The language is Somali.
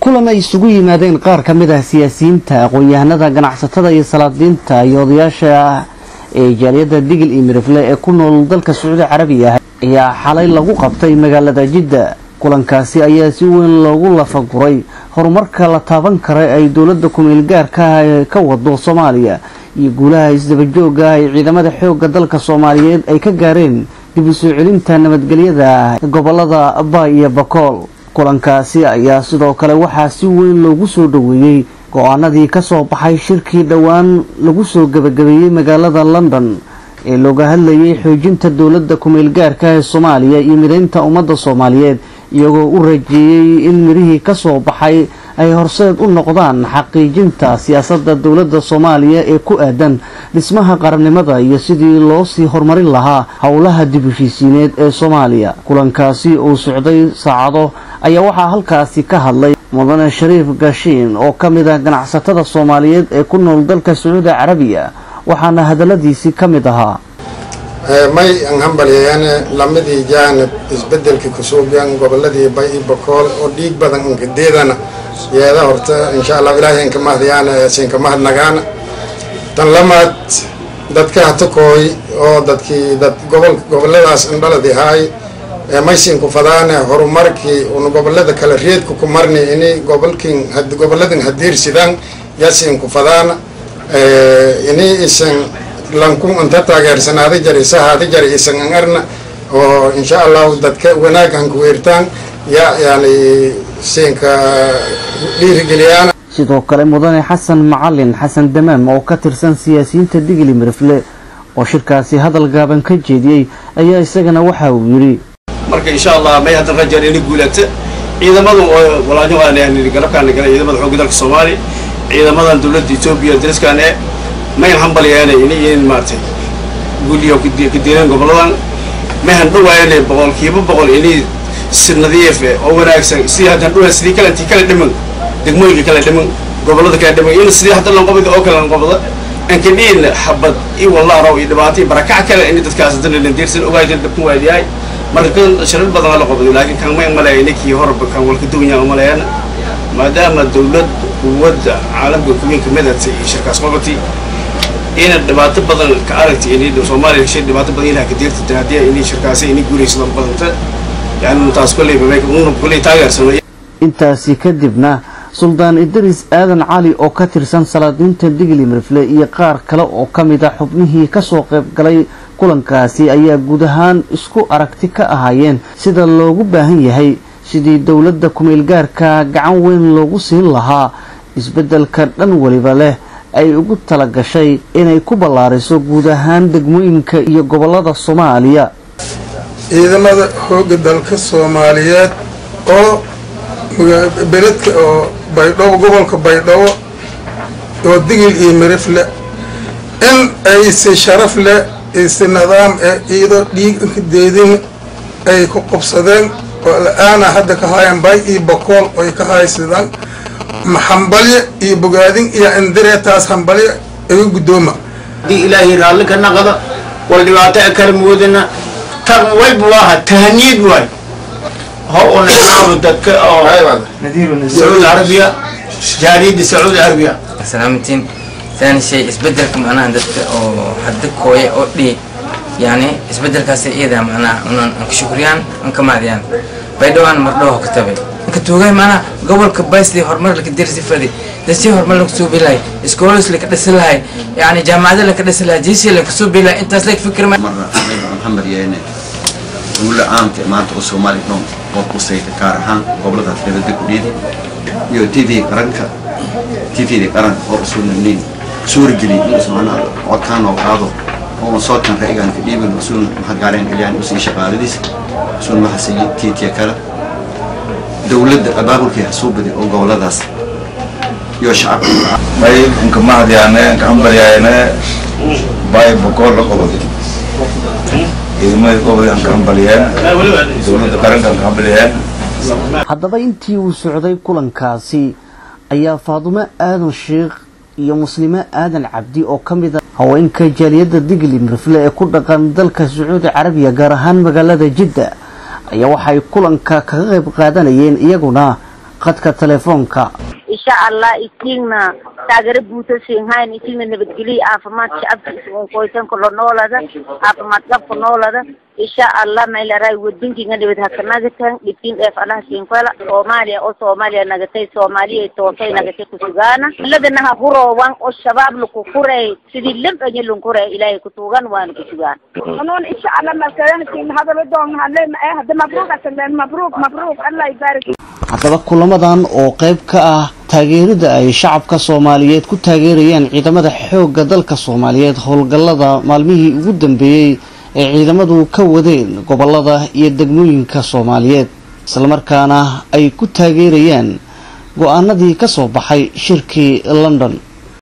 kulan ay isugu yimaadeen qaar ka mid ah siyaasiyiinta aqoon-yahanada ganacsatada iyo salaadiinta iyo odayaasha ee jaaliyadda Digil iyo Mirifle ee ku nool dalka Sacuudi Carabiga ayaa xalay lagu qabtay magaalada Jidda. kulankaasi ayaa si weyn loogu lafaguray horumarka la taaban karay ay dawladda ku meel gaarka ah ka wado Soomaaliya iyo guulaha isdaba jooga ay ciidamada xoogga dalka Soomaaliyeed ay ka gaareen dib u soo celinta nabadgelyada gobolada Abba iyo Bakool. kulankaasi ayaa sidoo kale waxaa si weyn loogu soo dhaweeyay go'aanadii ka soo baxay shirkii dhawaan lagu soo gabagabeeyay magaalada London ee looga hadlayay xoojinta dawladda ku meel gaarka ah ee Soomaaliya iyo mideynta ummadda Soomaaliyeed iyagoo u rajeeyay in mirihii ka soo baxay ay horseed u noqdaan xaqiijinta siyaasadda dawladda Soomaaliya ee ku aadan dhismaha qarannimada iyo sidii loo sii horumarin lahaa howlaha dib u heshiisiineed ee Soomaaliya. kulankaasi oo socday saacado ayaa waxaa halkaasi ka hadlay mudane Shariif Gaashin oo ka mid ah ganacsatada Soomaaliyeed ee ku nool dalka Sacuudi Carabiga waxaana hadaladiisi ka mid ahaa may aan hambalyeeyaan lamadii jaanib isbedelkii ku soo gaan goboladii Bay iyo Bakool oo dhiig badan ka deedana yeeda horta insha Allah ilaahay ka mahdiyaan siin ka mahadnagaan tan lamaad dadka hatakooy oo dadkii goboladaas indhaladii hay may siin ku fadaan horumarkii oo gobolada kala reedku ku marnay inay goboladan hadiir sidaan yaasiin ku fadaan inay isan lankun anta taageersanaada jarisahaada jari isan arna oo insha Allah dadka wanaagan ku weertaan yani siinka dhiirigeliyaan. sidoo kale mudane Xasan Macalin Xasan Damaam oo ka tirsan siyaasiyiinta Digil iyo Mirifle oo shirkaasi hadal gaaban ka jeediyay ayaa isagana waxa uu yiri marka insha Allah may hadan rajayn in guulata ciidamadu walaajo aan yahay garabkaan galay ciidamada xoogga dalka Soomaaliya ciidamada dawladda Itoobiya driskan ee may hambalyeeyaan in maartay guuliyo ku diireen goboladan ma han dhawaayeen boqolkiiba boqol inay si nadiif oo wanaagsan si hadan dhawaay sidii kala dhiman degmooyinka kala dhiman gobolada kala dhiman in sidii hadan la qabado oo kala qabado in kaniin xabad iyo wallahi raw iyo dhibaato barakac kale in dadkaas hadan la diirsan ogaayeen dadku waayay marka shirad badan la qabado laakiin kan ma maleeyay kii horba kan walka duwanya ma maleeyana maadaama dawlad quwadda caalamka ku weyn kamid ah shirkaas qabatay in dhibaato badan ka aragtay in Soomaaliya shay dhibaato badan ilaha ka dirtay hadii in shirkaasi in guulaysto badanta yani taas kulay bay kulay taageersanay. intaasi kadibna Suldaan Idris Aadan Cali oo ka tirsan salaadiinta Digil iyo Mirifle iyo qaar kale oo kamid ah xubnihii ka soo qayb galay kulankaasi ayaa guud ahaan isku aragti ka ahaayeen sida loogu baahan yahay sidii dawladda ku meel gaarka gacan weyn loogu siin lahaa isbedelka dhan waliba leh ay ugu tala gashay inay ku ballaariso guud ahaan degmooyinka iyo gobolada Soomaaliya. ciidamada xoogga dalka Soomaaliyeed oo beledka oo Baydhabo gobolka Baydhabo oo Digil iyo Mirifle in ay si sharaf leh si nidaam ciido dhiig ka deedin ay ku qabsadeen oo aan hadda ka hayaan Bay iyo Bakool oo ka haysadaan محمبلي يبغادين يا إندرة تاس حمبلي يقدوما. دي إلهي رالك النقطة والدواتة أكرم ودنا تروي بواها تهنيد واي. هو نحن دك نذير السعودية العربية جاريد السعودية العربية. سلامتين. ثاني شيء إسبدلكم أنا عندك أو حدك كوي أو لي يعني إسبدل كاسي إذا معنا شكريان أنك ماديان. بيدوان مرلوه كتبه. كتوجه معنا قبل كبايس لي هرمر لك الدرس فدي دسي هرمر لك سوب لاي سكولس لك دسلاي يعني جامعة لك دسلاي جيسي لك سوب لاي أنت لك فكر ما محمد يعني ولا أنت ما أنت الصومالي نوم وقصيت كارهان قبل ذا في ذلك الدين يو تيدي كرنك تيدي كرن ورسول النين سور جلي اسمعنا وكان وقاضو هو صوت كان رأيان في ديب الرسول محد قارين إليان وسي شغال ديس رسول ما حسيت تيتي كلا دولة أبابل فيها صوبة أو جولاداس يشعب. باي إنكم ما هدي أنا كم بري أنا باي بكور لقبضي. إذا ما يقبضي أنكم بري أنا دولة كارن كم بري أنا. haddaba intii uu socday kulankaasi ayaa Faadumo Aadan Sheekh iyo Muslime Aadan Cabdi oo kamid ah haweenka jaaliyadda Digil iyo Mirifle ee ku dhaqan dalka Sacuudi Carabiga gaar ahaan magaalada Jidda ayaa waxay kulanka kaga qayb qaadanayeen iyaguna khadka telefoonka. insha Allah istiigna taageero buuto siinhayn istiigna nabadgelyo caafimaad shacabka qoysan kala noolada caafimaad qabka noolada insha Allah meelaray wadinkiina dibad hakanaga tan dhifin ee falaha siinfala Soomaaliya nagatay Soomaaliya toosay nagatay ku sugaana ladana ha huroowan oo shabaab lagu furay sidii lambaye lagu furay Ilaahay ku tuugan waan ku sugaan anoon insha Allah markaan siin hadal doon haleen hada mabruuk Allah ibaarik. haddaba kulamadan oo qayb ka ah taageerada ay shacabka Soomaaliyeed ku taageerayaan ciidamada xoogga dalka Soomaaliyeed howlgallada maalmihii ugu dambeeyay ee ciidamadu ka wadeen gobolada iyo degmooyinka Soomaaliyeed isla markaana ay ku taageerayaan go'aanadii ka soo baxay shirkii London.